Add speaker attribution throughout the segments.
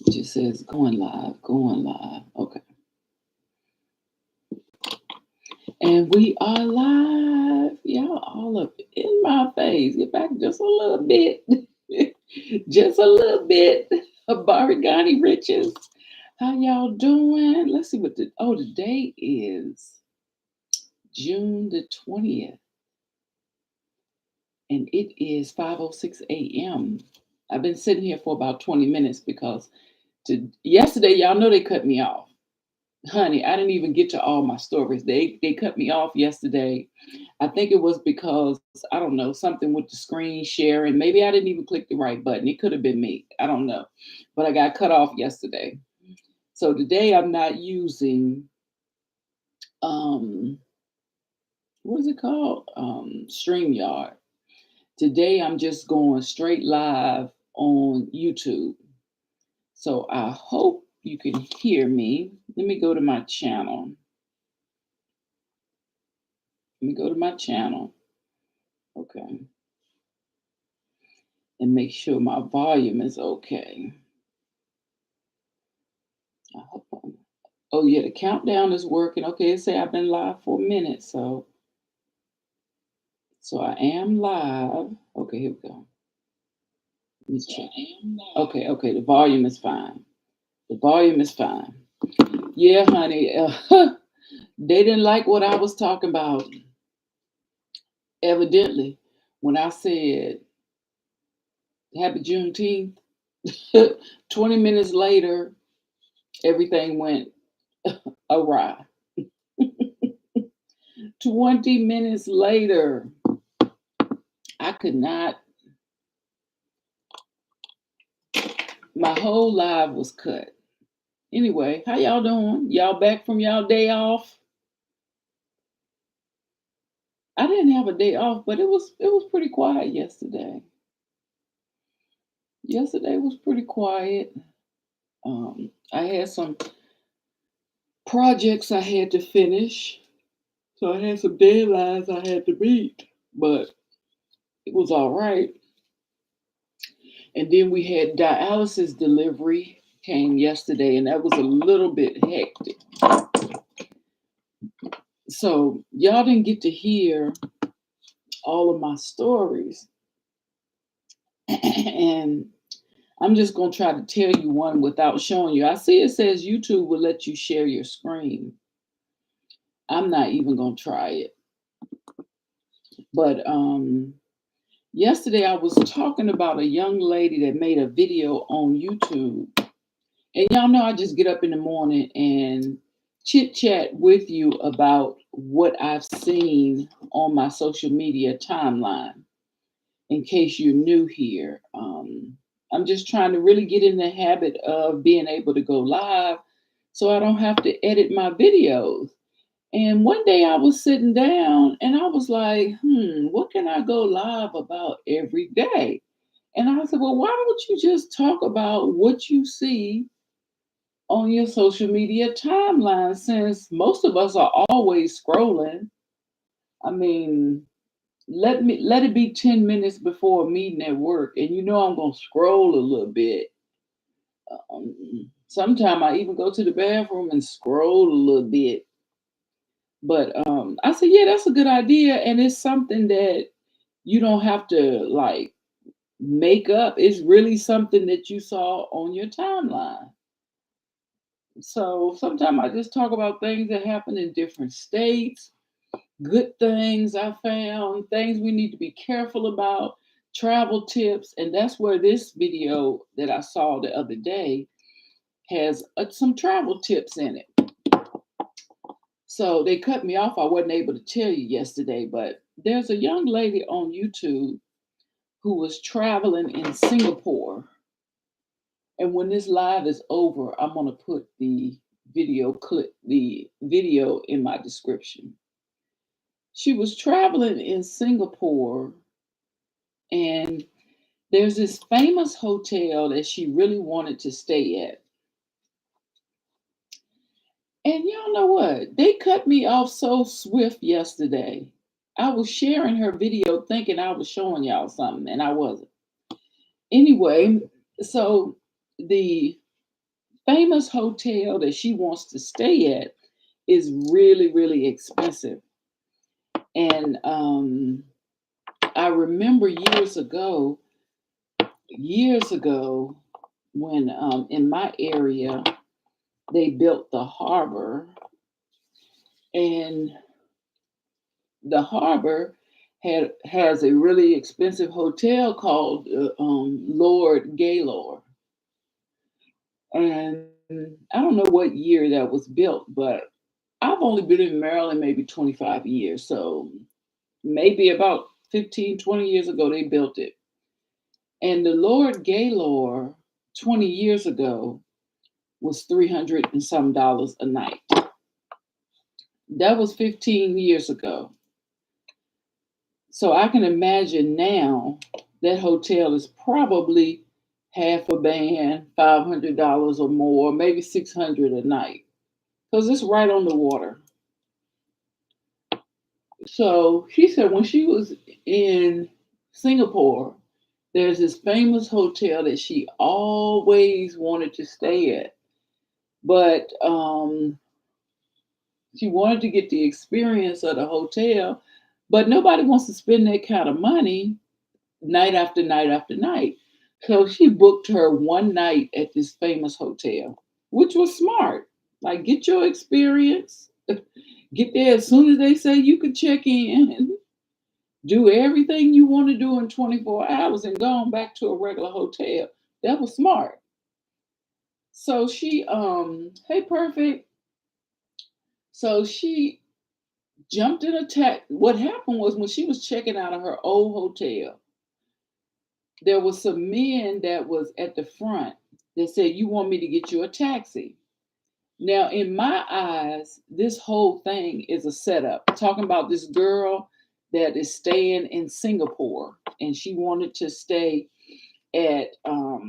Speaker 1: It just says going live, going live. Okay. And we are live. Y'all all up in my face. Get back just a little bit. Just a little bit. Barigani Riches. How y'all doing? Let's see what the day is June the 20th. And it is 5:06 a.m. I've been sitting here for about 20 minutes because yesterday, y'all know they cut me off. Honey, I didn't even get to all my stories. They cut me off yesterday. I think it was because, I don't know, something with the screen sharing. Maybe I didn't even click the right button. It could have been me. I don't know. But I got cut off yesterday. So today I'm not using what is it called? StreamYard. Today I'm just going straight live on YouTube. So I hope you can hear me. Let me go to my channel. Okay. And make sure my volume is okay. Oh yeah, the countdown is working. Okay, it say I've been live for a minute, so I am live. Okay, here we go. Let me check. Okay, the volume is fine. Yeah, honey, they didn't like what I was talking about. Evidently, when I said Happy Juneteenth, 20 minutes later, everything went awry. 20 minutes later, I could not. My whole live was cut. Anyway, how y'all doing? Y'all back from y'all day off? I didn't have a day off, but it was pretty quiet yesterday. Yesterday was pretty quiet. I had some projects I had to finish, so I had some deadlines I had to meet, but it was all right. And then we had dialysis delivery came yesterday, and that was a little bit hectic. So y'all didn't get to hear all of my stories. And I'm just going to try to tell you one without showing you. I see it says YouTube will let you share your screen. I'm not even going to try it. But yesterday I was talking about a young lady that made a video on YouTube. And y'all know I just get up in the morning and chit chat with you about what I've seen on my social media timeline. In case you're new here, I'm just trying to really get in the habit of being able to go live so I don't have to edit my videos. And one day I was sitting down and I was like, what can I go live about every day? And I said, well, why don't you just talk about what you see on your social media timeline, since most of us are always scrolling? I mean, let it be 10 minutes before a meeting at work, and you know I'm gonna scroll a little bit. Sometimes I even go to the bathroom and scroll a little bit. But I said, yeah, that's a good idea, and it's something that you don't have to like make up. It's really something that you saw on your timeline. So sometimes I just talk about things that happen in different states, good things I found, things we need to be careful about, travel tips. And that's where this video that I saw the other day has some travel tips in it. So they cut me off. I wasn't able to tell you yesterday, but there's a young lady on YouTube who was traveling in Singapore. And when this live is over, I'm going to put the video in my description. She was traveling in Singapore, and there's this famous hotel that she really wanted to stay at. And y'all know what? They cut me off so swift yesterday. I was sharing her video thinking I was showing y'all something, and I wasn't. Anyway, so the famous hotel that she wants to stay at is really, really expensive. And I remember years ago, when in my area, they built the harbor, and the harbor has a really expensive hotel called Lord Gaylord. And I don't know what year that was built, but I've only been in Maryland maybe 25 years. So maybe about 15, 20 years ago, they built it. And the Lord Gaylord 20 years ago was $300 and some a night. That was 15 years ago. So I can imagine now that hotel is probably half a band, $500 or more, maybe $600 a night, because it's right on the water. So she said when she was in Singapore, there's this famous hotel that she always wanted to stay at, but she wanted to get the experience of the hotel, but nobody wants to spend that kind of money night after night after night. So she booked her one night at this famous hotel, which was smart. Like, get your experience, get there as soon as they say you could check in, do everything you want to do in 24 hours, and go on back to a regular hotel. That was smart. So she, hey, perfect. So she jumped in a taxi. What happened was when she was checking out of her old hotel, there was some men that was at the front that said, "You want me to get you a taxi?" Now, in my eyes, this whole thing is a setup. Talking about this girl that is staying in Singapore, and she wanted to stay at a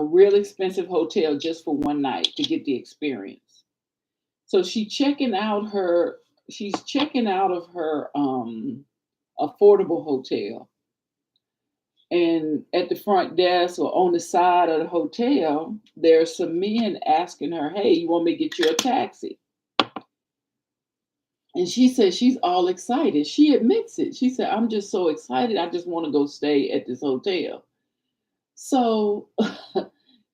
Speaker 1: real expensive hotel just for one night to get the experience. So she's checking out of her affordable hotel. And at the front desk or on the side of the hotel, there's some men asking her, "Hey, you want me to get you a taxi?" And she says she's all excited. She admits it. She said, "I'm just so excited. I just want to go stay at this hotel." So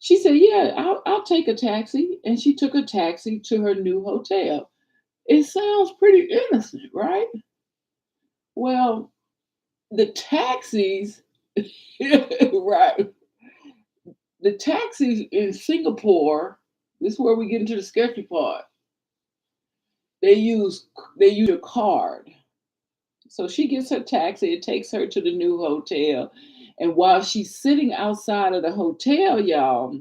Speaker 1: she said, "Yeah, I'll take a taxi." And she took a taxi to her new hotel. It sounds pretty innocent, right? Well, the taxis, right? The taxis in Singapore, this is where we get into the sketchy part. They use a card. So she gets her taxi, it takes her to the new hotel. And while she's sitting outside of the hotel, y'all,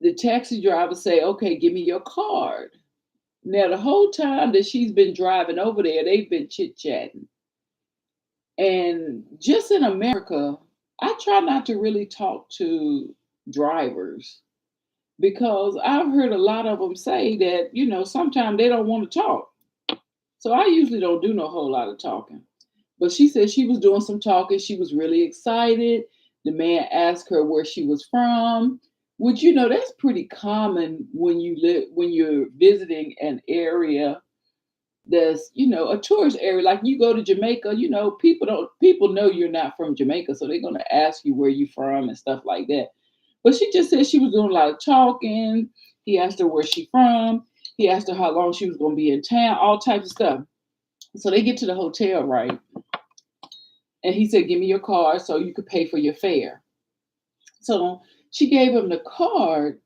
Speaker 1: the taxi driver say, "Okay, give me your card." Now, the whole time that she's been driving over there, they've been chit-chatting. And just in America, I try not to really talk to drivers because I've heard a lot of them say that, sometimes they don't want to talk. So I usually don't do no whole lot of talking. But she said she was doing some talking. She was really excited. The man asked her where she was from, which, that's pretty common when you're visiting an area that's, a tourist area. Like you go to Jamaica, people know you're not from Jamaica, so they're gonna ask you where you from and stuff like that. But she just said she was doing a lot of talking. He asked her where she from. He asked her how long she was gonna be in town, all types of stuff. So they get to the hotel, right? And he said, "Give me your card so you could pay for your fare." So she gave him the card,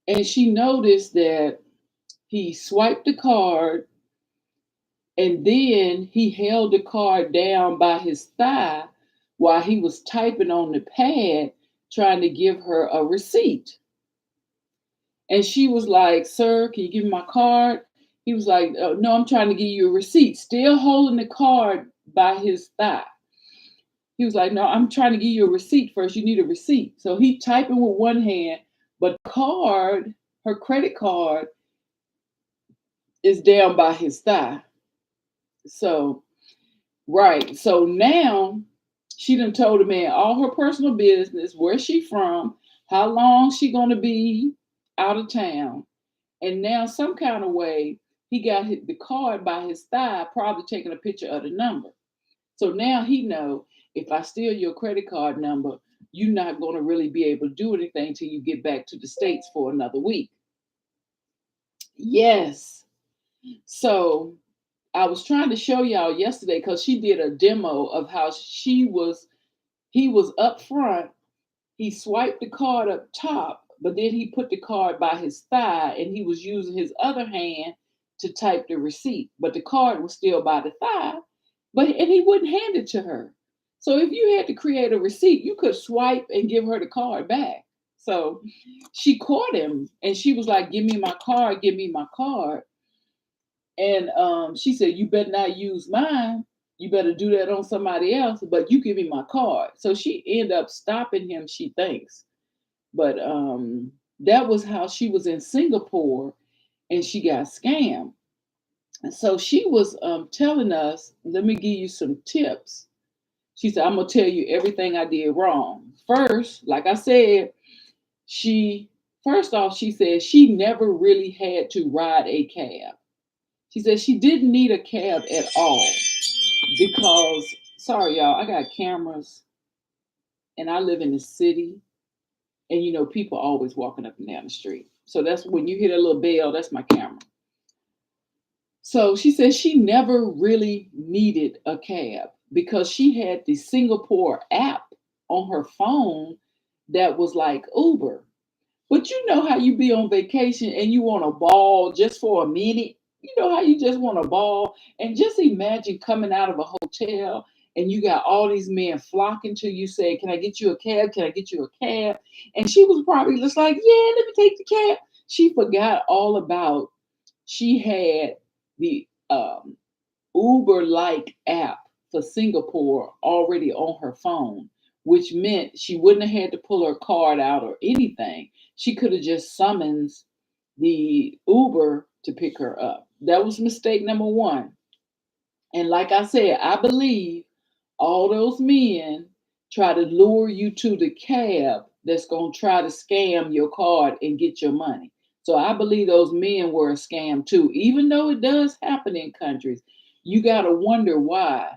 Speaker 1: and she noticed that he swiped the card, and then he held the card down by his thigh while he was typing on the pad, trying to give her a receipt. And she was like, "Sir, can you give me my card?" He was like, "No, I'm trying to give you a receipt," still holding the card by his thigh. He was like, "No, I'm trying to give you a receipt first. You need a receipt." So he typing with one hand, but her credit card is down by his thigh. So, right. So now she done told the man all her personal business, where she from, how long she gonna be out of town. And now some kind of way, he got the card by his thigh, probably taking a picture of the number. So now he know, if I steal your credit card number, you're not going to really be able to do anything till you get back to the States for another week. Yes. So I was trying to show y'all yesterday, because she did a demo of how he was up front. He swiped the card up top, but then he put the card by his thigh and he was using his other hand to type the receipt. But the card was still by the thigh, and he wouldn't hand it to her. So if you had to create a receipt, you could swipe and give her the card back. So she caught him and she was like, "Give me my card, give me my card." And she said, "You better not use mine. You better do that on somebody else, but you give me my card." So she ended up stopping him, she thinks. But that was how she was in Singapore and she got scammed. And so she was telling us, let me give you some tips. She said, "I'm going to tell you everything I did wrong." First, like I said, first off, she said she never really had to ride a cab. She said she didn't need a cab at all because, sorry, y'all, I got cameras and I live in the city. And people always walking up and down the street. So that's when you hear that little bell, that's my camera. So she said she never really needed a cab because she had the Singapore app on her phone that was like Uber. But you know how you be on vacation and you want a ball just for a minute? You know how you just want a ball? And just imagine coming out of a hotel and you got all these men flocking to you saying, "Can I get you a cab? Can I get you a cab?" And she was probably just like, "Yeah, let me take the cab." She forgot all about she had the Uber-like app for Singapore already on her phone, which meant she wouldn't have had to pull her card out or anything. She could have just summoned the Uber to pick her up. That was mistake number one. And like I said, I believe all those men try to lure you to the cab that's going to try to scam your card and get your money. So I believe those men were a scam too. Even though it does happen in countries, you got to wonder, why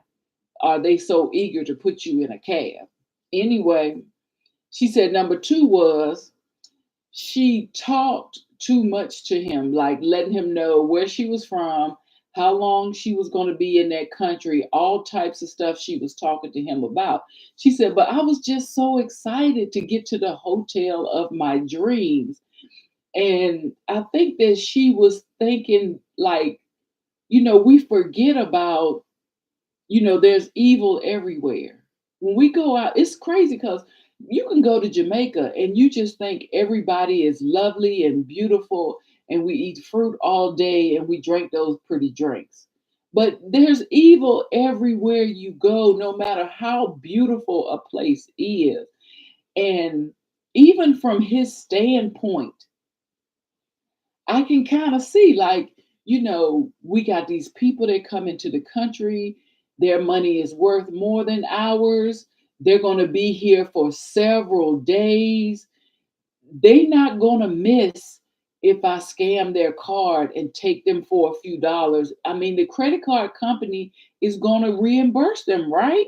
Speaker 1: are they so eager to put you in a cab? Anyway, she said number two was she talked too much to him, like letting him know where she was from, how long she was going to be in that country, all types of stuff she was talking to him about. She said, "But I was just so excited to get to the hotel of my dreams." And I think that she was thinking, like, we forget about, there's evil everywhere. When we go out, it's crazy because you can go to Jamaica and you just think everybody is lovely and beautiful, and we eat fruit all day and we drink those pretty drinks. But there's evil everywhere you go, no matter how beautiful a place is. And even from his standpoint, I can kind of see, like, we got these people that come into the country, their money is worth more than ours. They're going to be here for several days. They're not going to miss if I scam their card and take them for a few dollars. I mean, the credit card company is going to reimburse them, right?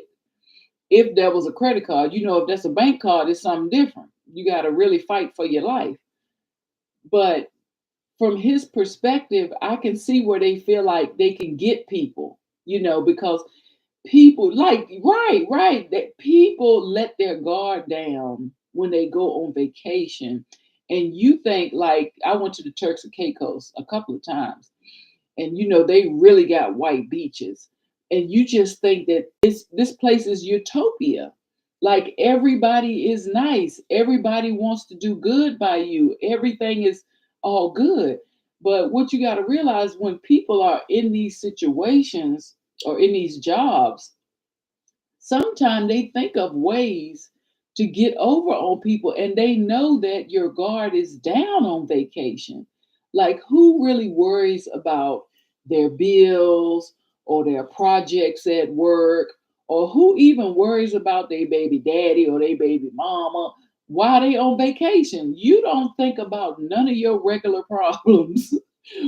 Speaker 1: If there was a credit card, if that's a bank card, it's something different. You got to really fight for your life. But from his perspective, I can see where they feel like they can get people, because people like, right, that people let their guard down when they go on vacation. And you think, like, I went to the Turks and Caicos a couple of times, and they really got white beaches, and you just think that this place is utopia. Like, everybody is nice, everybody wants to do good by you, everything is all good. But what you got to realize, when people are in these situations or in these jobs, sometimes they think of ways to get over on people, and they know that your guard is down on vacation. Like, who really worries about their bills or their projects at work, or who even worries about their baby daddy or their baby mama? while they on vacation. You don't think about none of your regular problems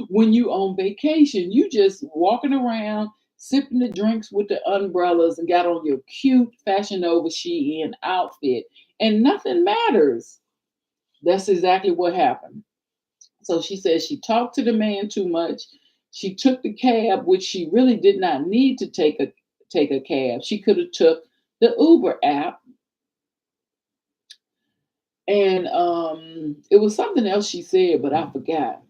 Speaker 1: when you on vacation. You just walking around, sipping the drinks with the umbrellas and got on your cute Fashion Nova Shein outfit, and nothing matters. That's exactly what happened. So she said she talked to the man too much. She took the cab, which she really did not need to take a cab. She could have took the Uber app. And it was something else she said, but I forgot.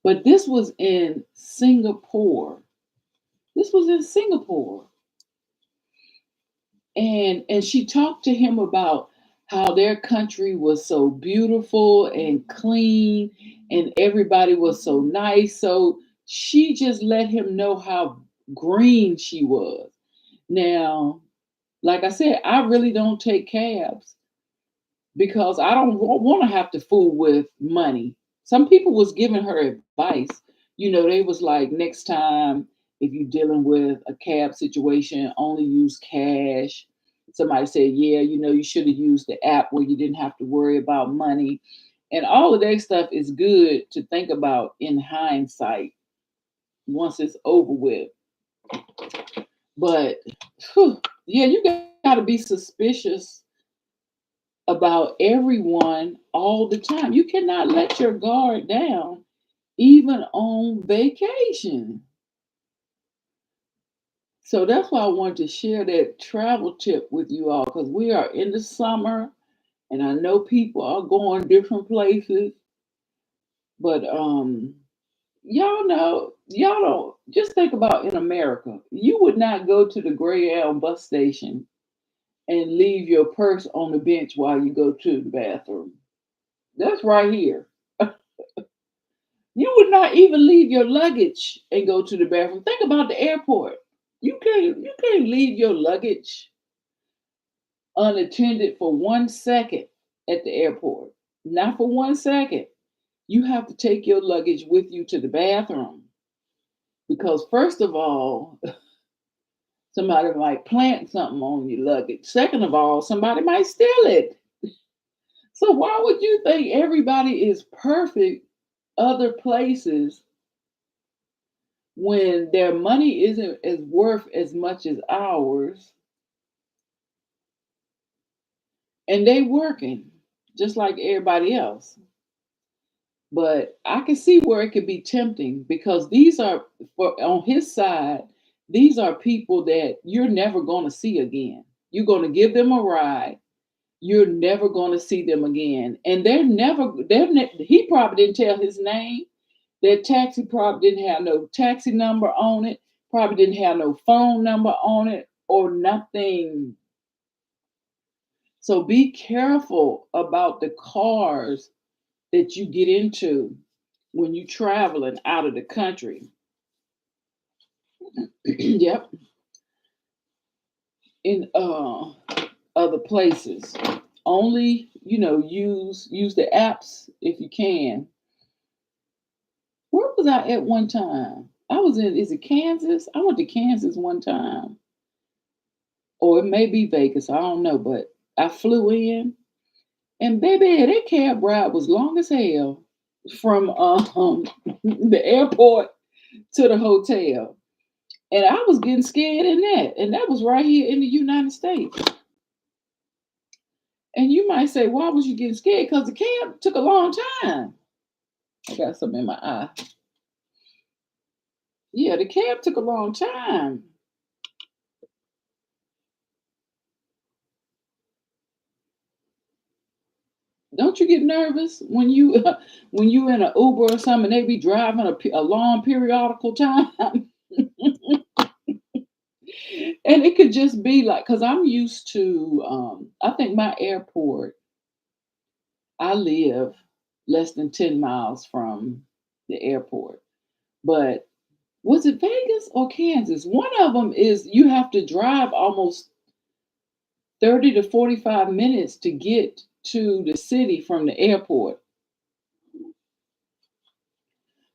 Speaker 1: But this was in Singapore. This was in Singapore. And she talked to him about how their country was so beautiful and clean and everybody was so nice. So she just let him know how green she was. Now, like I said, I really don't take cabs because I don't want to have to fool with money. Some people was giving her advice. They was like, next time if you're dealing with a cab situation, only use cash. Somebody said, yeah, you should have used the app where you didn't have to worry about money. And all of that stuff is good to think about in hindsight once it's over with. But yeah, you got to be suspicious about everyone all the time. You cannot let your guard down, even on vacation. So that's why I wanted to share that travel tip with you all because we are in the summer and I know people are going different places, but y'all don't just think about in America. You would not go to the Greyhound bus station and leave your purse on the bench while you go to the bathroom. That's right here. You would not even leave your luggage and go to the bathroom. Think about the airport. You can't leave your luggage unattended for 1 second at the airport. Not for 1 second. You have to take your luggage with you to the bathroom because first of all, somebody might plant something on your luggage. Second of all, somebody might steal it. So why would you think everybody is perfect other places when their money isn't as worth as much as ours and they working just like everybody else? But I can see where it could be tempting because these are on his side, these are people that you're never going to see again. You're going to give them a ride. You're never going to see them again. And he probably didn't tell his name. Their taxi probably didn't have no taxi number on it, probably didn't have no phone number on it or nothing. So be careful about the cars that you get into when you're traveling out of the country. Yep, in other places. Only, use the apps if you can. Where was I at one time? I was in, is it Kansas? I went to Kansas one time. Or it may be Vegas, I don't know, but I flew in and baby, that cab ride was long as hell from the airport to the hotel. And I was getting scared in that. And that was right here in the United States. And you might say, why was you getting scared? Because the cab took a long time. I got something in my eye. Yeah, the cab took a long time. Don't you get nervous when you when you in an Uber or something? They be driving a long periodical time, and it could just be like because I'm used to. I think my airport. I live less than 10 miles from the airport, but was it Vegas or Kansas? One of them is you have to drive almost 30 to 45 minutes to get to the city from the airport.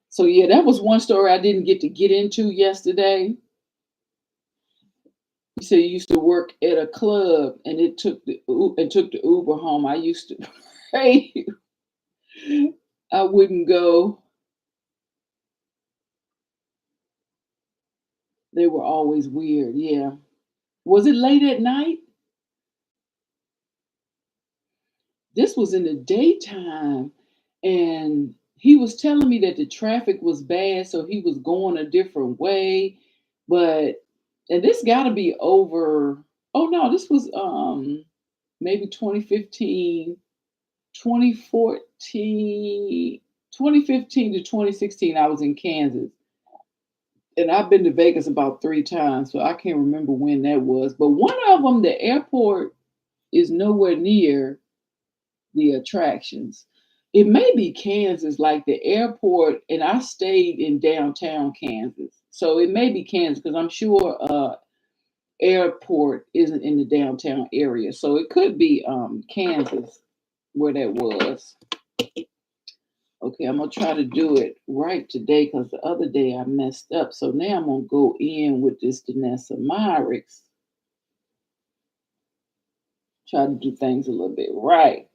Speaker 1: So yeah, that was one story I didn't get to get into yesterday. You say you used to work at a club and it took the Uber home. I used to hey, I wouldn't go. They were always weird. Yeah. Was it late at night? This was in the daytime. And he was telling me that the traffic was bad, so he was going a different way. But and this gotta be over. Oh no, this was maybe 2015, 2014, 2015 to 2016. I was in Kansas. And I've been to Vegas about 3 times, so I can't remember when that was. But one of them, the airport is nowhere near the attractions. It may be Kansas, like the airport, and I stayed in downtown Kansas. So it may be Kansas because I'm sure airport isn't in the downtown area. So it could be Kansas where that was. Okay, I'm gonna try to do it right today because the other day I messed up. So now I'm gonna go in with this Danessa Myrix. Try to do things a little bit right.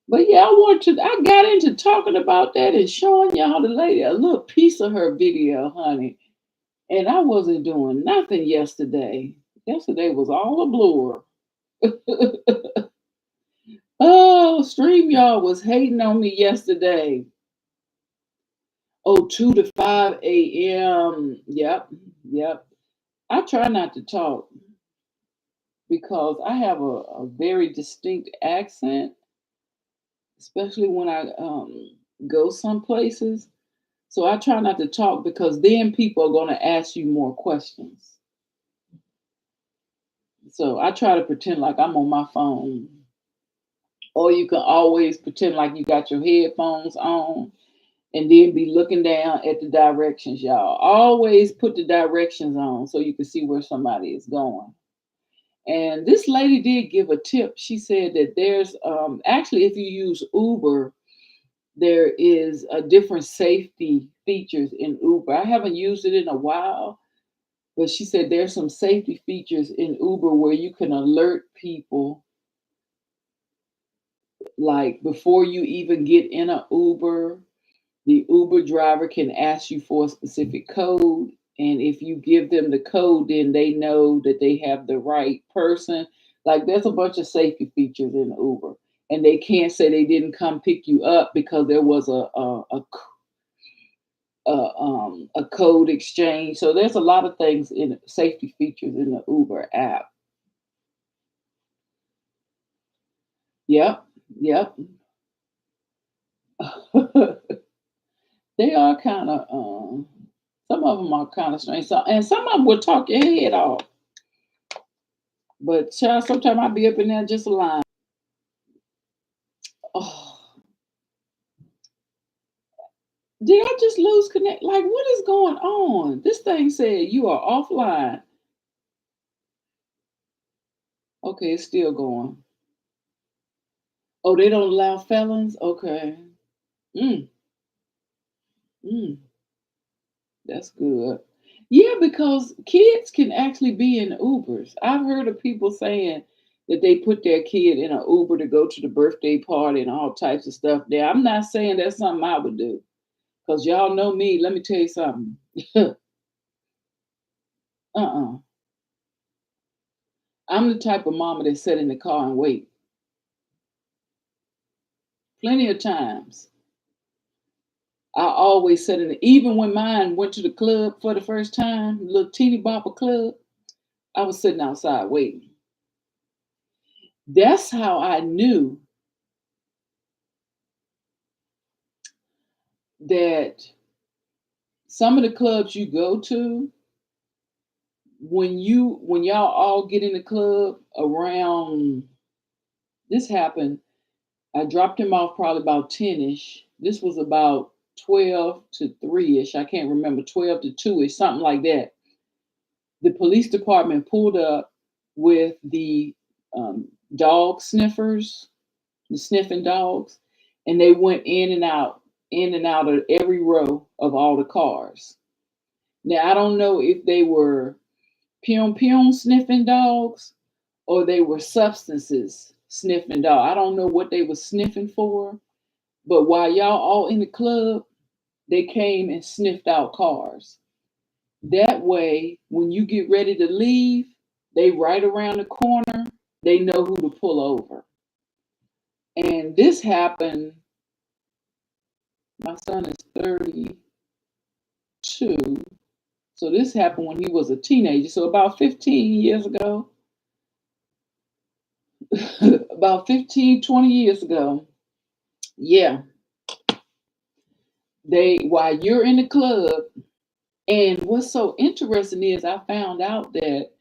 Speaker 1: But yeah, I got into talking about that and showing y'all the lady a little piece of her video, honey. And I wasn't doing nothing yesterday. Yesterday was all a blur. Oh, StreamYard was hating on me yesterday. Oh, 2 to 5 a.m. Yep. I try not to talk because I have a very distinct accent, especially when I go some places. So I try not to talk because then people are going to ask you more questions. So I try to pretend like I'm on my phone. Or you can always pretend like you got your headphones on and then be looking down at the directions, y'all. Always put the directions on so you can see where somebody is going. And this lady did give a tip. She said that there's actually, if you use Uber, there is a different safety features in Uber. I haven't used it in a while, but she said there's some safety features in Uber where you can alert people like before you even get in an Uber. The Uber driver can ask you for a specific code. And if you give them the code, then they know that they have the right person. Like there's a bunch of safety features in Uber. And they can't say they didn't come pick you up because there was a code exchange. So there's a lot of things in safety features in the Uber app. Yep, yep. They are kind of some of them are kind of strange. So, and some of them will talk your head off. But child, sometimes I'll be up in there just a line. Oh, did I just lose connect? Like, what is going on? This thing said you are offline. Okay, it's still going. Oh, they don't allow felons? Okay. Mm, mm, that's good. Yeah, because kids can actually be in Ubers. I've heard of people saying that they put their kid in an Uber to go to the birthday party and all types of stuff there. I'm not saying that's something I would do. Because y'all know me. Let me tell you something. Uh-uh. I'm the type of mama that sit in the car and wait. Plenty of times. I always sit in even when mine went to the club for the first time, little teeny bopper club, I was sitting outside waiting. That's how I knew that some of the clubs you go to, when y'all all get in the club around this happened, I dropped him off probably about 10-ish. This was about 12 to 3-ish. I can't remember, 12 to 2-ish, something like that. The police department pulled up with the dog sniffers, the sniffing dogs, and they went in and out of every row of all the cars. Now, I don't know if they were pum sniffing dogs, or they were substances sniffing dog. I don't know what they were sniffing for, but while y'all all in the club, they came and sniffed out cars. That way, when you get ready to leave, they right around the corner, they know who to pull over. And this happened, my son is 32. So this happened when he was a teenager. So about 15 years ago, about 15, 20 years ago. Yeah. While you're in the club, and what's so interesting is I found out that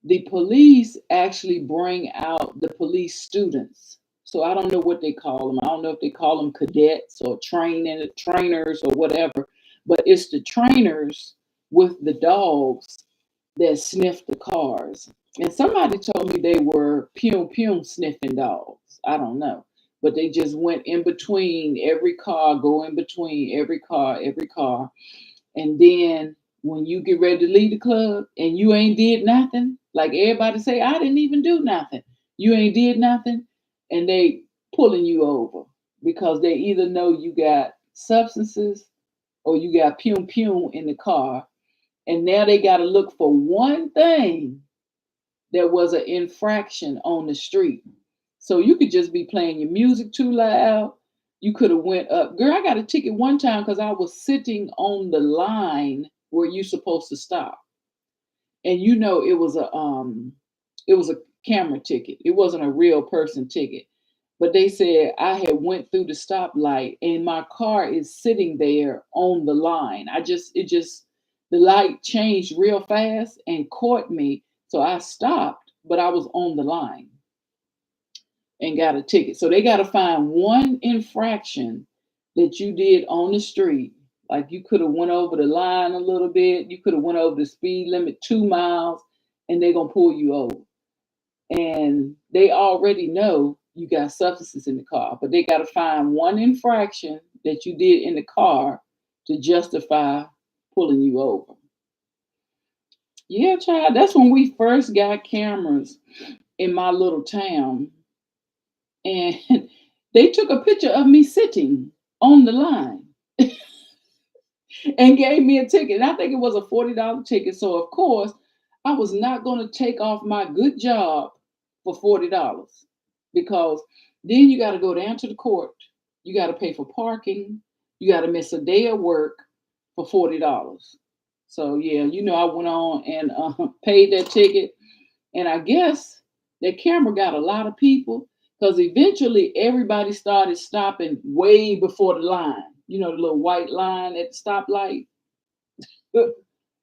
Speaker 1: the police actually bring out the police students. So I don't know what they call them. I don't know if they call them cadets or trainers or whatever, but it's the trainers with the dogs that sniff the cars. And somebody told me they were pum sniffing dogs. I don't know. But they just went in between every car, go in between every car. And then when you get ready to leave the club and you ain't did nothing, like everybody say, I didn't even do nothing. You ain't did nothing. And they pulling you over because they either know you got substances or you got pum in the car. And now they got to look for one thing that was an infraction on the street. So you could just be playing your music too loud. You could have went up. Girl, I got a ticket one time because I was sitting on the line where you're supposed to stop. And you know it was a camera ticket. It wasn't a real person ticket. But they said I had went through the stoplight and my car is sitting there on the line. The light changed real fast and caught me. So I stopped, but I was on the line and got a ticket. So they got to find one infraction that you did on the street. Like you could have went over the line a little bit. You could have went over the speed limit 2 miles and they're going to pull you over. And they already know you got substances in the car, but they got to find one infraction that you did in the car to justify pulling you over. Yeah, child, that's when we first got cameras in my little town. And they took a picture of me sitting on the line and gave me a ticket. And I think it was a $40 ticket. So, of course, I was not going to take off my good job for $40 because then you got to go down to the court. You got to pay for parking. You got to miss a day of work for $40. So, yeah, I went on and paid that ticket. And I guess that camera got a lot of people because eventually everybody started stopping way before the line. The little white line at the stoplight.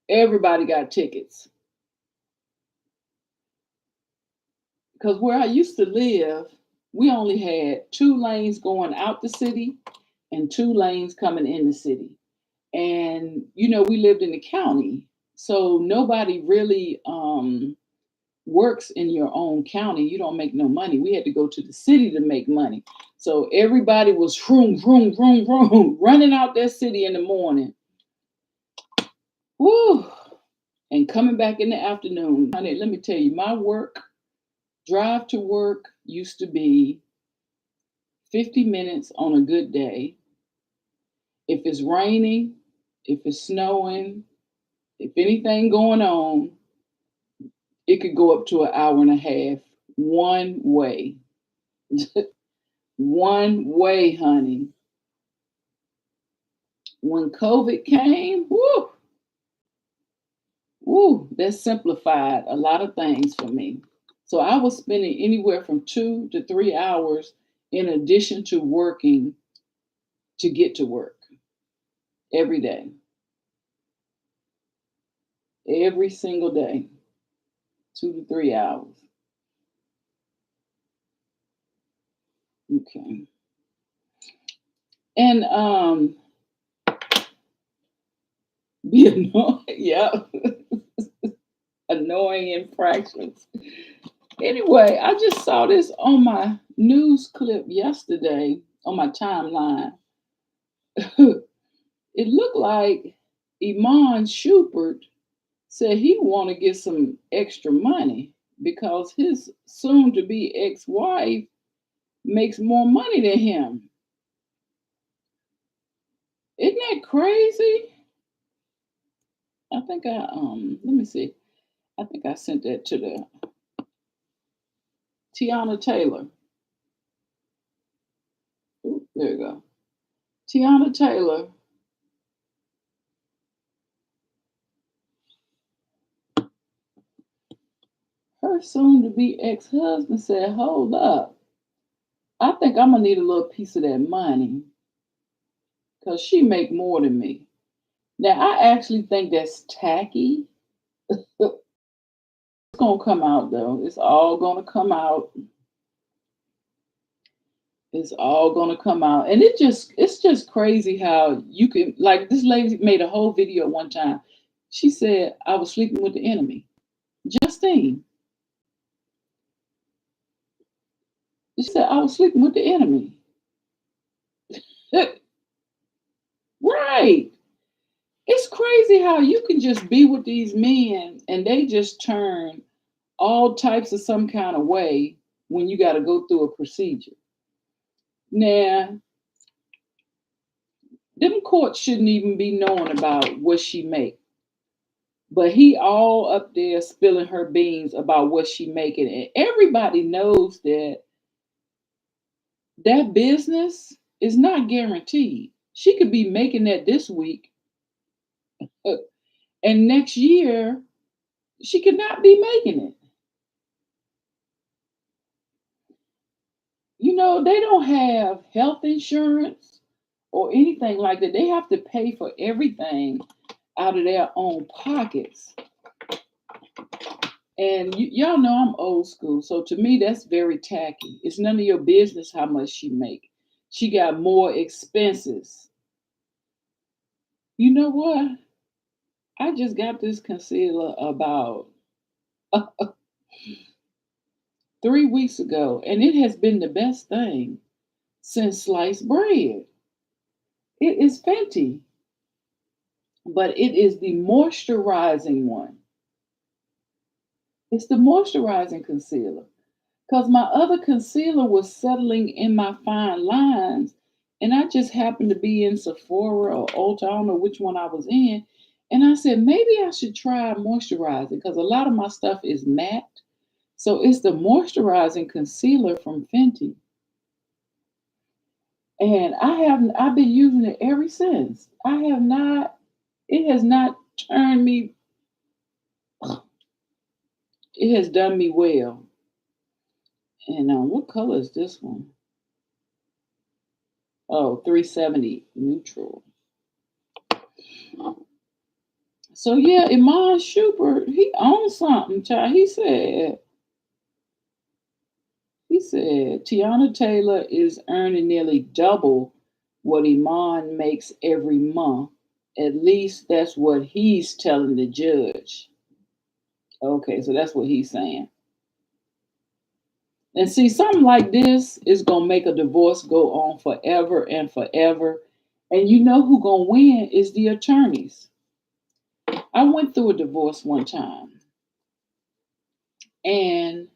Speaker 1: Everybody got tickets. Because where I used to live, we only had 2 lanes going out the city and 2 lanes coming in the city. And, we lived in the county. So nobody really works in your own county. You don't make no money. We had to go to the city to make money. So everybody was running out that city in the morning. Woo! And coming back in the afternoon. Honey, let me tell you, my drive to work used to be 50 minutes on a good day. If it's raining, if it's snowing, if anything going on, it could go up to an hour and a half one way. One way, honey. When COVID came, that simplified a lot of things for me. So I was spending anywhere from 2 to 3 hours in addition to working to get to work every day. Every single day, 2 to 3 hours. Okay. And be annoying, yeah. Annoying infractions. Anyway, I just saw this on my news clip yesterday on my timeline. It looked like Iman Shumpert said he want to get some extra money because his soon-to-be ex-wife makes more money than him. Isn't that crazy? I think let me see. I think I sent that to the Tiana Taylor. Ooh, there you go. Tiana Taylor. Her soon-to-be ex-husband said, "Hold up. I think I'm gonna need a little piece of that money because she make more than me." Now I actually think that's tacky. It's gonna come out though. It's all gonna come out. It's all gonna come out. And it's just crazy how you can, like, this lady made a whole video one time. She said, "I was sleeping with the enemy." Justine. She said, "I was sleeping with the enemy." Right. It's crazy how you can just be with these men and they just turn all types of some kind of way when you got to go through a procedure. Now, them courts shouldn't even be knowing about what she make. But he all up there spilling her beans about what she making. And everybody knows that that business is not guaranteed. She could be making that this week, and next year she could not be making it. You know, they don't have health insurance or anything like that. They have to pay for everything out of their own pockets. And y'all know I'm old school, so to me that's very tacky. It's none of your business how much she make. She got more expenses. You know what? I just got this concealer about 3 weeks ago, and it has been the best thing since sliced bread. It is Fenty, but it is the moisturizing one. It's the moisturizing concealer. Because my other concealer was settling in my fine lines, and I just happened to be in Sephora or Ulta, I don't know which one I was in, and I said, maybe I should try moisturizing because a lot of my stuff is matte. So it's the moisturizing concealer from Fenty. And I've been using it ever since. It has not turned me, it has done me well. And what color is this one? Oh, 370 neutral. So yeah, Iman Shumpert, he owns something, child. He said Tiana Taylor is earning nearly double what Iman makes every month. At least that's what he's telling the judge. Okay, so that's what he's saying. And see, something like this is gonna make a divorce go on forever and forever. And you know who gonna win is the attorneys. I went through a divorce one time, and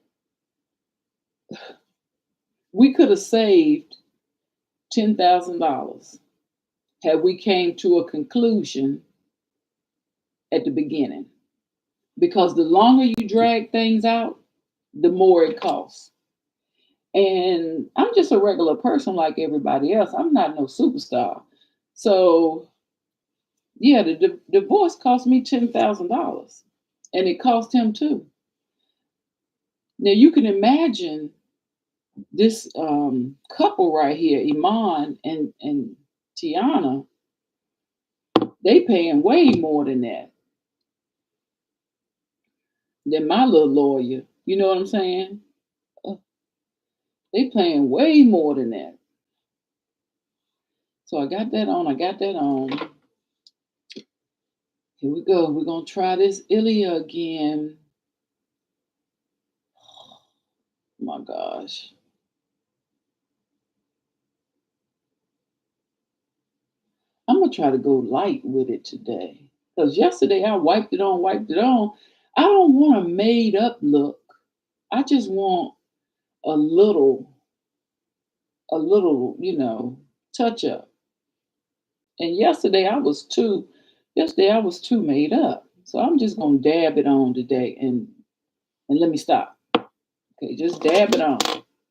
Speaker 1: we could have saved $10,000 had we came to a conclusion at the beginning. Because the longer you drag things out, the more it costs. And I'm just a regular person like everybody else. I'm not no superstar. So yeah, the divorce cost me $10,000, and it cost him too. Now you can imagine this couple right here, Iman and Tiana. They paying way more than that, than my little lawyer. You know what I'm saying? Uh, They paying way more than that. So I got that on. I got that on. Here we go. We're gonna try this Ilia again. Oh my gosh. I'm gonna try to go light with it today. Because yesterday I wiped it on, wiped it on. I don't want a made up look. I just want a little, touch up. And yesterday I was too made up. So I'm just gonna dab it on today and let me stop. Okay, just dab it on.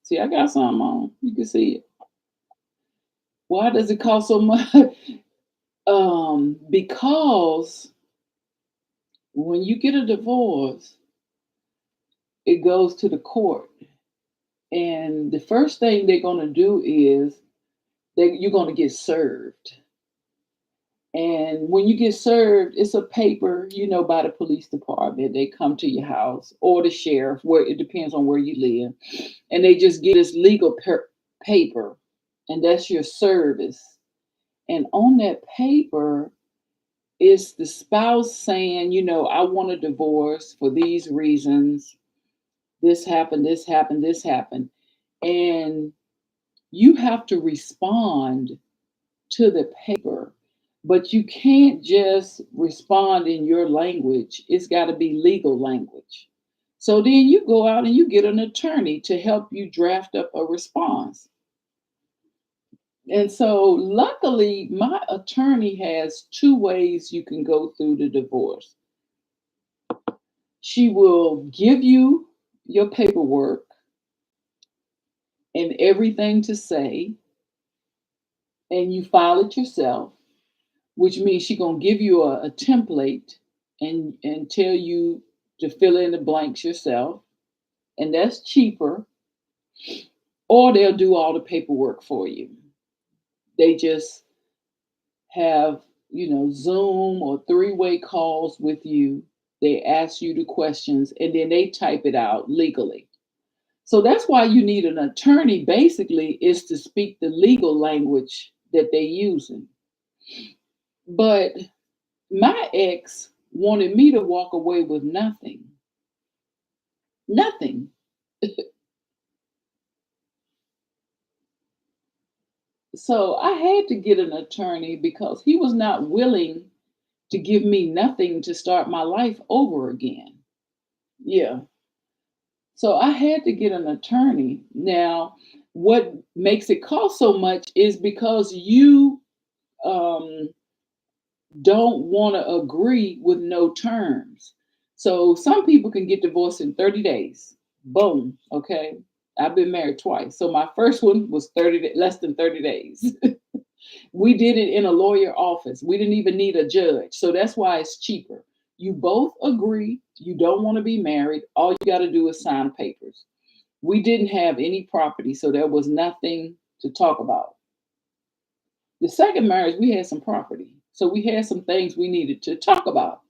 Speaker 1: See, I got some on. You can see it. Why does it cost so much? Because when you get a divorce, it goes to the court. And the first thing they're gonna do is you're gonna get served. And when you get served, it's a paper, by the police department. They come to your house or the sheriff, where it depends on where you live. And they just get this legal paper, and that's your service. And on that paper is the spouse saying, I want a divorce for these reasons. This happened, this happened, this happened. And you have to respond to the paper. But you can't just respond in your language. It's got to be legal language. So then you go out and you get an attorney to help you draft up a response. And so luckily, my attorney has two ways you can go through the divorce. She will give you your paperwork and everything to say, and you file it yourself, which means she's going to give you a template and tell you to fill in the blanks yourself. And that's cheaper. Or they'll do all the paperwork for you. They just have, Zoom or three-way calls with you. They ask you the questions and then they type it out legally. So that's why you need an attorney, basically, is to speak the legal language that they're using. But my ex wanted me to walk away with nothing. Nothing. So I had to get an attorney because he was not willing to give me nothing to start my life over again. Yeah. So I had to get an attorney. Now, what makes it cost so much is because you um, don't want to agree with no terms. So some people can get divorced in 30 days. Boom. Okay. I've been married twice. So my first one was less than 30 days. We did it in a lawyer office. We didn't even need a judge. So that's why it's cheaper. You both agree you don't want to be married. All you got to do is sign papers. We didn't have any property, so there was nothing to talk about. The second marriage, we had some property. So we had some things we needed to talk about.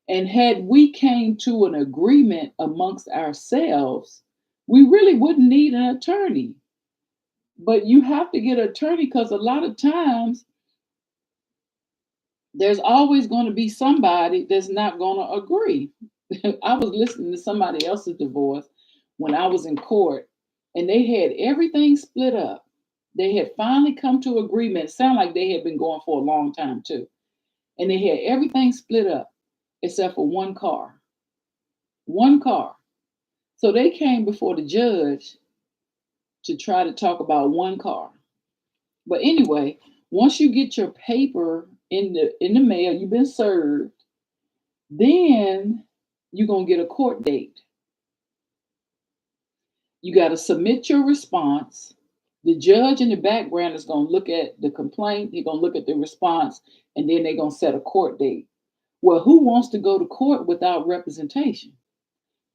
Speaker 1: And had we came to an agreement amongst ourselves, we really wouldn't need an attorney. But you have to get an attorney because a lot of times there's always going to be somebody that's not going to agree. I was listening to somebody else's divorce when I was in court, and they had everything split up. They had finally come to agreement. It sounded like they had been going for a long time too. And they had everything split up except for one car. One car. So they came before the judge to try to talk about one car. But anyway, once you get your paper in the mail, you've been served, then you're going to get a court date. You got to submit your response. The judge in the background is going to look at the complaint, he's going to look at the response, and then they're going to set a court date. Well, who wants to go to court without representation?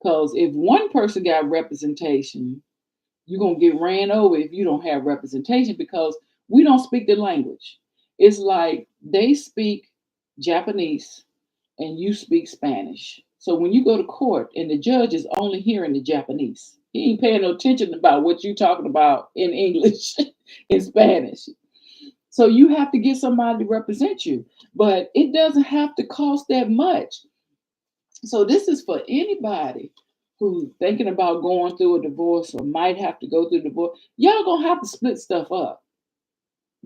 Speaker 1: Because if one person got representation, you're going to get ran over if you don't have representation because we don't speak the language. It's like they speak Japanese and you speak Spanish. So when you go to court and the judge is only hearing the Japanese, he ain't paying no attention about what you're talking about in English, in Spanish. So you have to get somebody to represent you, but it doesn't have to cost that much. So this is for anybody who's thinking about going through a divorce or might have to go through a divorce. Y'all gonna have to split stuff up.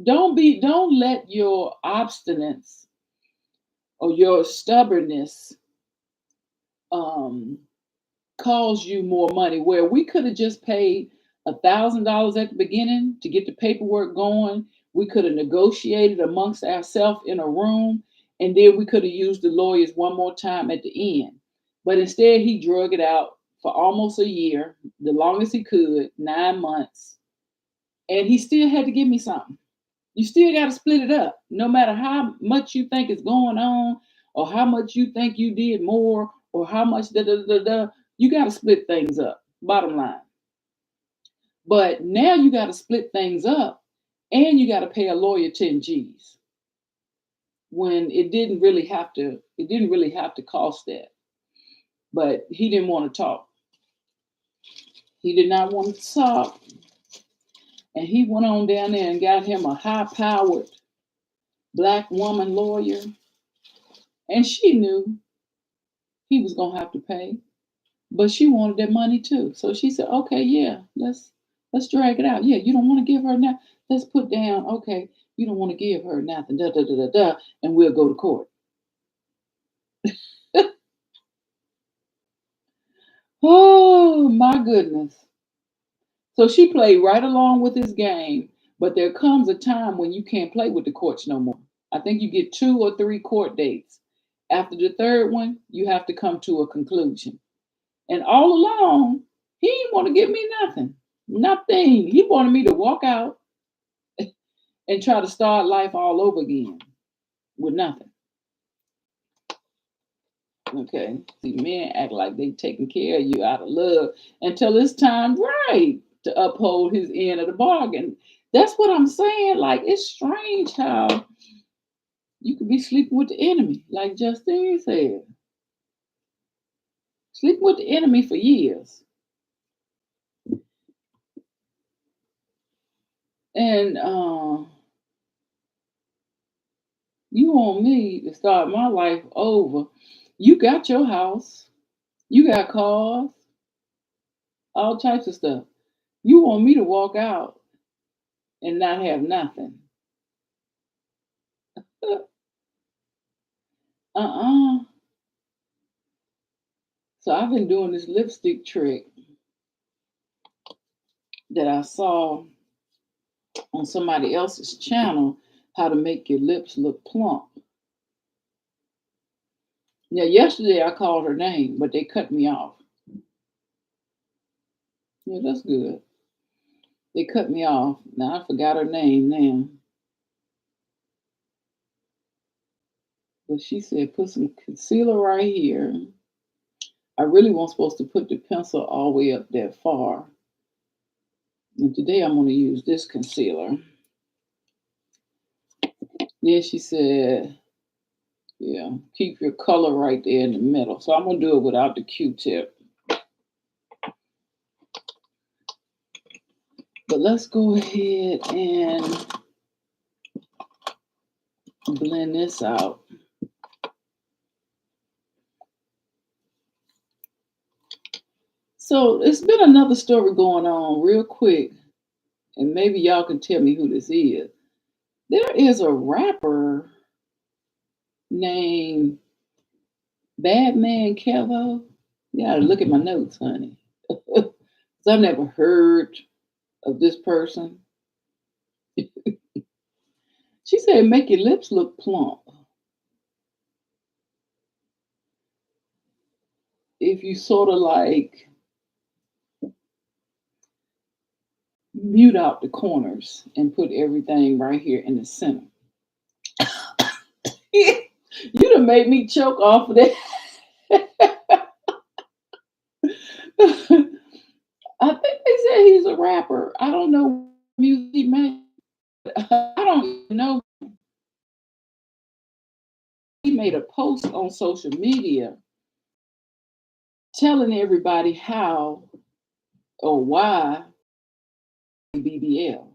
Speaker 1: Don't let your obstinance or your stubbornness um, cause you more money, where we could have just paid $1,000 at the beginning to get the paperwork going. We could have negotiated amongst ourselves in a room, and then we could have used the lawyers one more time at the end. But instead, he drug it out for almost a year, the longest he could, 9 months, and he still had to give me something. You still got to split it up, no matter how much you think is going on, or how much you think you did more, or how much da da da da. You got to split things up. Bottom line. But now you got to split things up, and you got to pay a lawyer 10 G's when it didn't really have to. It didn't really have to cost that. But he didn't want to talk. He did not want to talk, and he went on down there and got him a high-powered black woman lawyer, and she knew he was gonna have to pay, but she wanted that money too. So she said, "Okay, yeah, let's drag it out. Yeah, you don't want to give her now. Let's put down. Okay, you don't want to give her nothing. Da da da da da, and we'll go to court." Oh my goodness! So she played right along with his game, but there comes a time when you can't play with the courts no more. I think you get 2 or 3 court dates. After the third one, you have to come to a conclusion. And all along, he didn't want to give me nothing. Nothing. He wanted me to walk out and try to start life all over again with nothing. Okay. See, men act like they taking care of you out of love until it's time right to uphold his end of the bargain. That's what I'm saying. Like, it's strange how you could be sleeping with the enemy, like Justine said. Sleeping with the enemy for years. And you want me to start my life over. You got your house, you got cars, all types of stuff. You want me to walk out and not have nothing. Uh-uh. So I've been doing this lipstick trick that I saw on somebody else's channel, how to make your lips look plump. Now, yesterday I called her name, but they cut me off. Yeah, that's good. They cut me off. Now I forgot her name now. But she said, put some concealer right here. I really wasn't supposed to put the pencil all the way up that far. And today I'm going to use this concealer. Then she said, yeah, keep your color right there in the middle. So I'm going to do it without the Q-tip. But let's go ahead and blend this out. So it's been another story going on real quick, and maybe y'all can tell me who this is. There is a rapper named Bandman Kevo. You gotta look at my notes, honey. Because I've never heard of this person. She said, make your lips look plump. If you sort of like mute out the corners and put everything right here in the center. You done made me choke off of that. I think they said he's a rapper. I don't know music he made. I don't know. He made a post on social media telling everybody how or why BBL.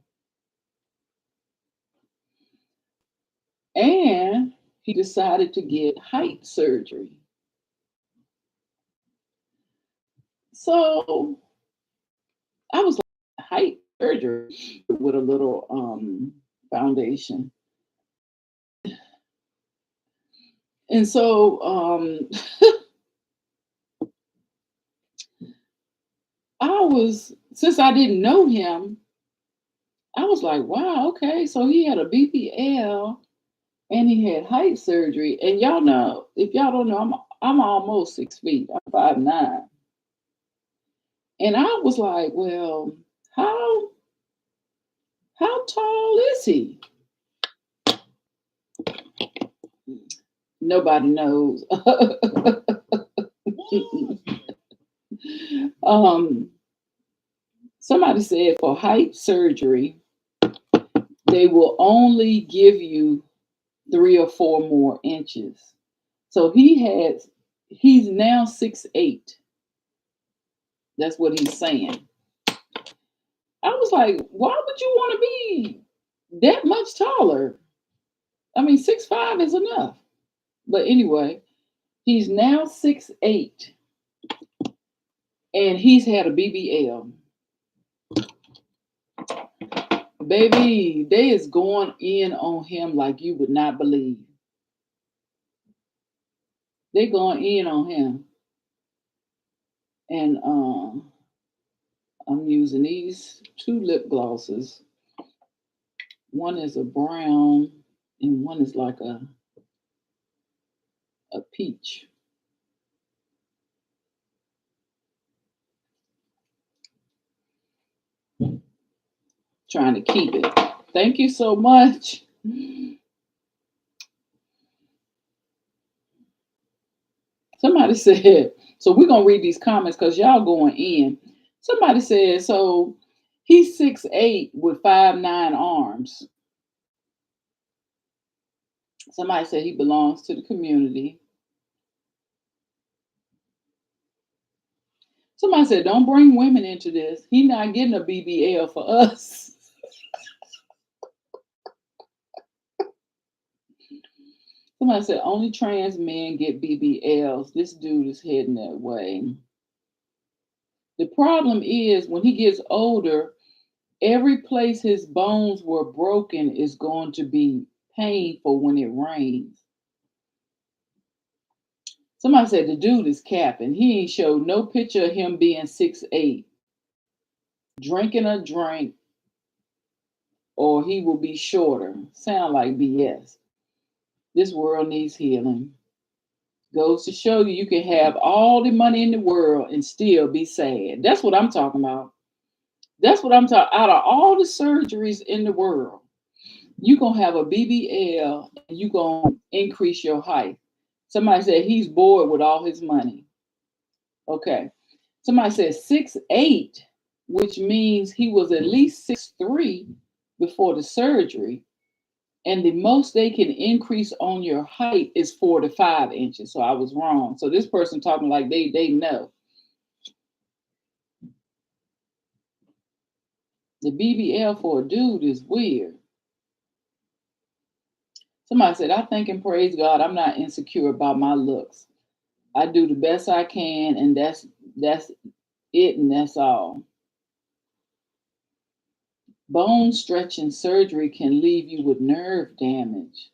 Speaker 1: And he decided to get height surgery. So I was like, height surgery with a little foundation. And so since I didn't know him, I was like, wow, okay. So he had a BBL and he had height surgery. And y'all know, if y'all don't know, I'm almost 6 feet. I'm 5'9". And I was like, well, how tall is he? Nobody knows. Somebody said for height surgery, they will only give you 3 or 4 more inches. So he's now 6'8". That's what he's saying. I was like, why would you want to be that much taller? I mean, 6'5" is enough. But anyway, he's now 6'8", and he's had a BBL. Baby, they is going in on him like you would not believe. They going in on him. And I'm using these 2 lip glosses. One is a brown and one is like a peach. Trying to keep it. Thank you so much. Somebody said, so we're going to read these comments because y'all going in. Somebody said, so he's 6'8" with 5'9" arms. Somebody said he belongs to the community. Somebody said, don't bring women into this. He's not getting a BBL for us. Somebody said, only trans men get BBLs. This dude is heading that way. The problem is when he gets older, every place his bones were broken is going to be painful when it rains. Somebody said the dude is capping. He ain't showed no picture of him being 6'8", drinking a drink, or he will be shorter. Sound like BS. This world needs healing. Goes to show you can have all the money in the world and still be sad. That's what I'm talking about. That's what I'm talking. Out of all the surgeries in the world, you're going to have a BBL and you're going to increase your height. Somebody said he's bored with all his money. Okay. Somebody said 6'8", which means he was at least 6'3" before the surgery. And the most they can increase on your height is 4 to 5 inches. So I was wrong. So this person talking like they know. The BBL for a dude is weird. Somebody said, I thank and praise God I'm not insecure about my looks. I do the best I can, and that's it, and that's all. Bone stretching surgery can leave you with nerve damage.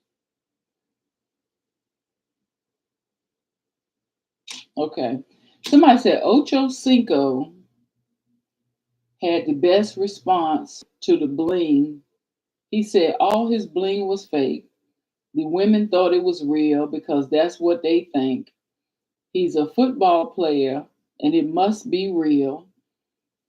Speaker 1: Okay. Somebody said Ocho Cinco had the best response to the bling. He said all his bling was fake. The women thought it was real because that's what they think. He's a football player and it must be real.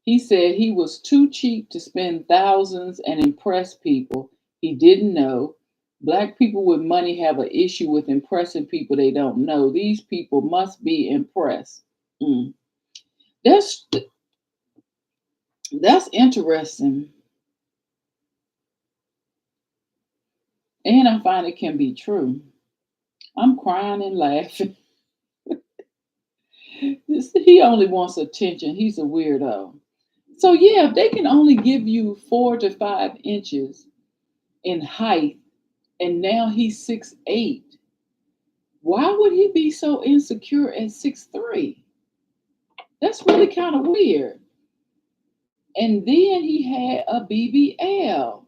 Speaker 1: He said he was too cheap to spend thousands and impress people he didn't know. Black people with money have an issue with impressing people they don't know. These people must be impressed. That's interesting. And I find it can be true. I'm crying and laughing. He only wants attention. He's a weirdo. So yeah, if they can only give you 4 to 5 inches in height, and now he's 6'8", why would he be so insecure at 6'3"? That's really kind of weird. And then he had a BBL.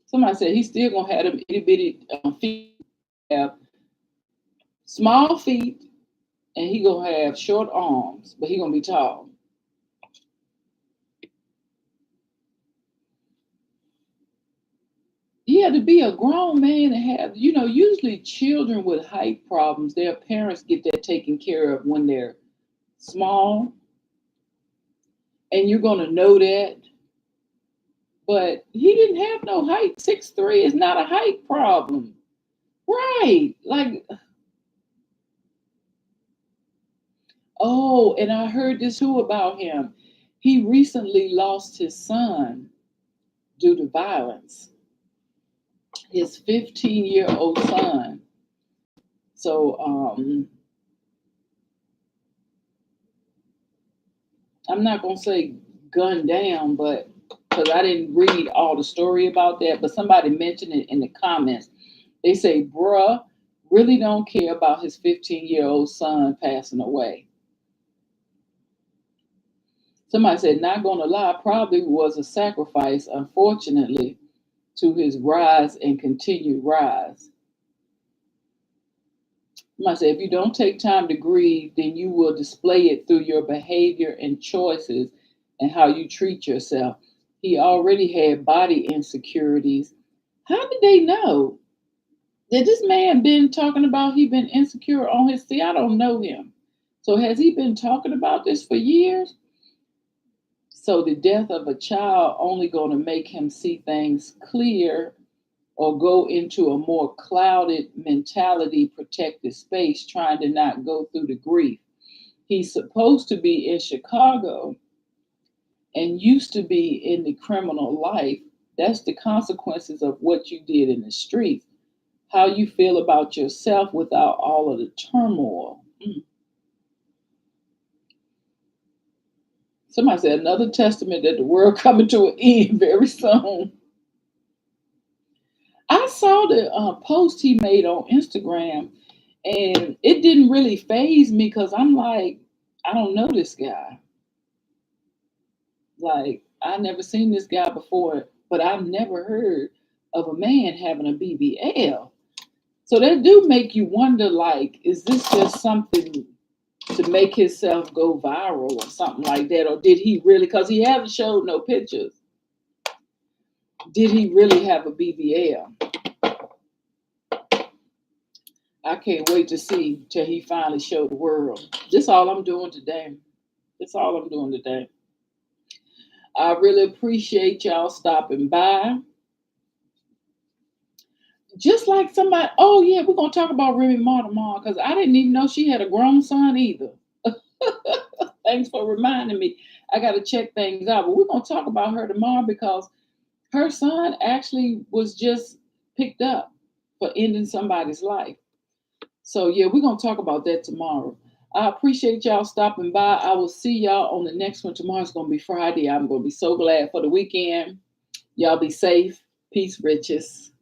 Speaker 1: Somebody said he's still gonna have them itty bitty feet, have small feet, and he gonna have short arms, but he gonna be tall. Yeah, to be a grown man and have, usually children with height problems, their parents get that taken care of when they're small, and you're gonna know that. But he didn't have no height. 6'3" is not a height problem. Right. Like, oh, and I heard this too about him. He recently lost his son due to violence, his 15-year-old son. So I'm not going to say gunned down, but because I didn't read all the story about that, but somebody mentioned it in the comments. They say, bruh, really don't care about his 15-year-old son passing away. Somebody said, not gonna lie, probably was a sacrifice, unfortunately, to his rise and continued rise. Somebody said, if you don't take time to grieve, then you will display it through your behavior and choices and how you treat yourself. He already had body insecurities. How did they know? Did this man been talking about he been insecure on his, see, I don't know him. So has he been talking about this for years? So the death of a child only going to make him see things clear or go into a more clouded mentality, protected space, trying to not go through the grief. He's supposed to be in Chicago and used to be in the criminal life. That's the consequences of what you did in the streets. How you feel about yourself without all of the turmoil. Somebody said another testament that the world coming to an end very soon. I saw the post he made on Instagram, and it didn't really faze me because I'm like, I don't know this guy. Like, I never seen this guy before, but I've never heard of a man having a BBL. So that do make you wonder, like, is this just something to make himself go viral or something like that? Or did he really, because he hasn't showed no pictures, did he really have a BBL? I can't wait to see till he finally show the world. This all I'm doing today. That's all I'm doing today. I really appreciate y'all stopping by. Just like somebody, oh yeah, we're gonna talk about Remy Ma tomorrow because I didn't even know she had a grown son either. Thanks for reminding me. I gotta check things out. But we're gonna talk about her tomorrow because her son actually was just picked up for ending somebody's life. So yeah, we're gonna talk about that tomorrow. I appreciate y'all stopping by. I will see y'all on the next one. Tomorrow's gonna be Friday. I'm gonna be so glad for the weekend. Y'all be safe. Peace, riches.